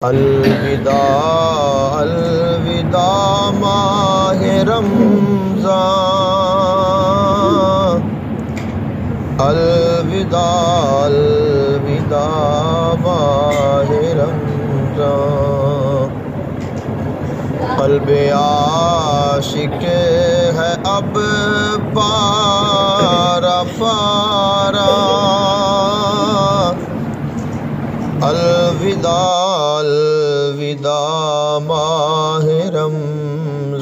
الوداع الوداع ماہ رمضان، الوداع الوداع ماہ رمضان۔ قلب عاشق ہے اب پارا پارا، الوداع الوداع ماہ رمضان۔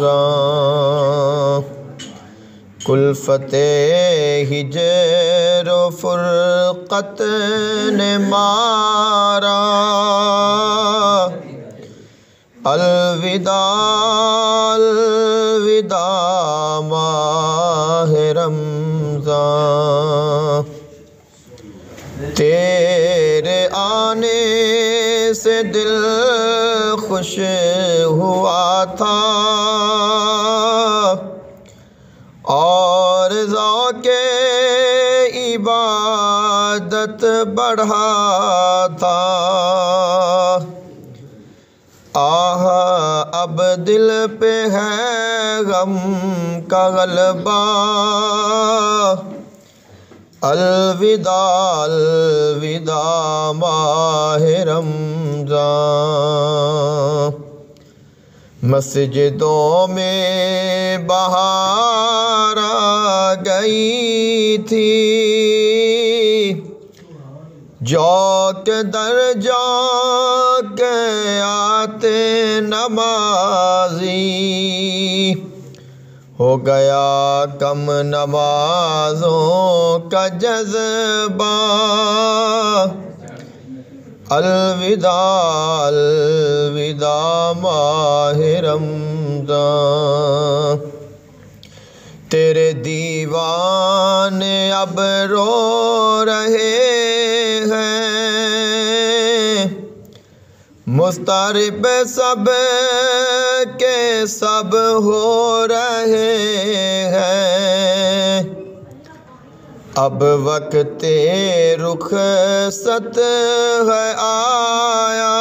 کلفت ہجر و فرقت نے مارا، الوداع الوداع ماہ رمضان۔ تیرے آنے سے دل خوش ہوا تھا اور ذوق عبادت بڑھا تھا، آہ اب دل پہ ہے غم کا غلبہ، الوداع الوداع ماہ رمضان۔ مسجدوں میں بہار آ گئی تھی، جوق در جوق آتے نمازی، ہو گیا کم نمازوں کا جذبہ، الوداع الوداع ماہ رمضان۔ تیرے دیوانے اب رو رہے ہیں، مضطرب سب کے سب ہو رہے ہیں، اب وقت رخصت ہے آیا،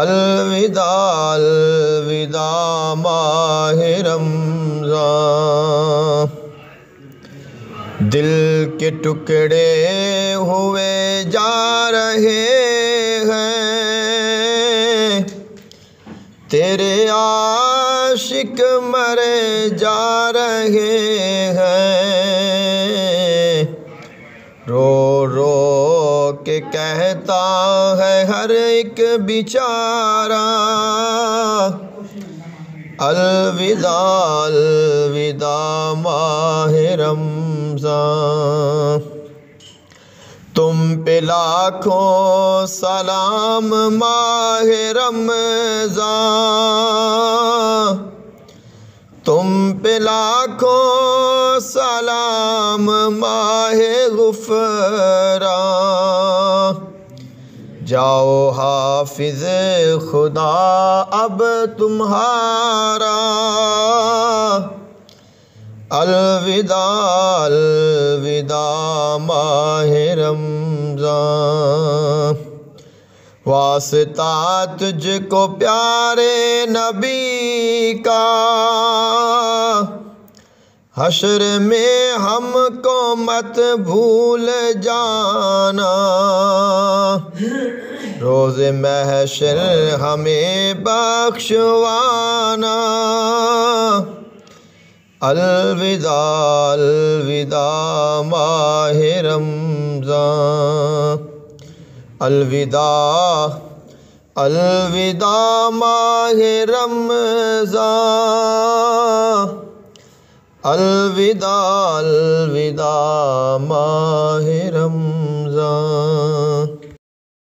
الوداع الوداع ماہ رمضان۔ دل کے ٹکڑے ہوئے جا رہے ہیں، تیرے عاشق مرے جا رہے ہیں، رو رو کے کہتا ہے ہر ایک بیچارہ، الوداع الوداع ماہ رمضان۔ تم پہ لاکھوں سلام ماہ رمضان، تم پہ لاکھوں سلام ماہ غفران۔ جاؤ حافظ خدا اب تمہارا، الوداع الوداع ماہ رمضان۔ واسطہ تجھ کو پیارے نبی کا، حشر میں ہم کو مت بھول جانا، روز محشر ہمیں بخشوانا، الوداع الوداع ماہ رمضان۔ الوداع الوداع ماہ رمضان، الوداع الوداع ماہ رمضان۔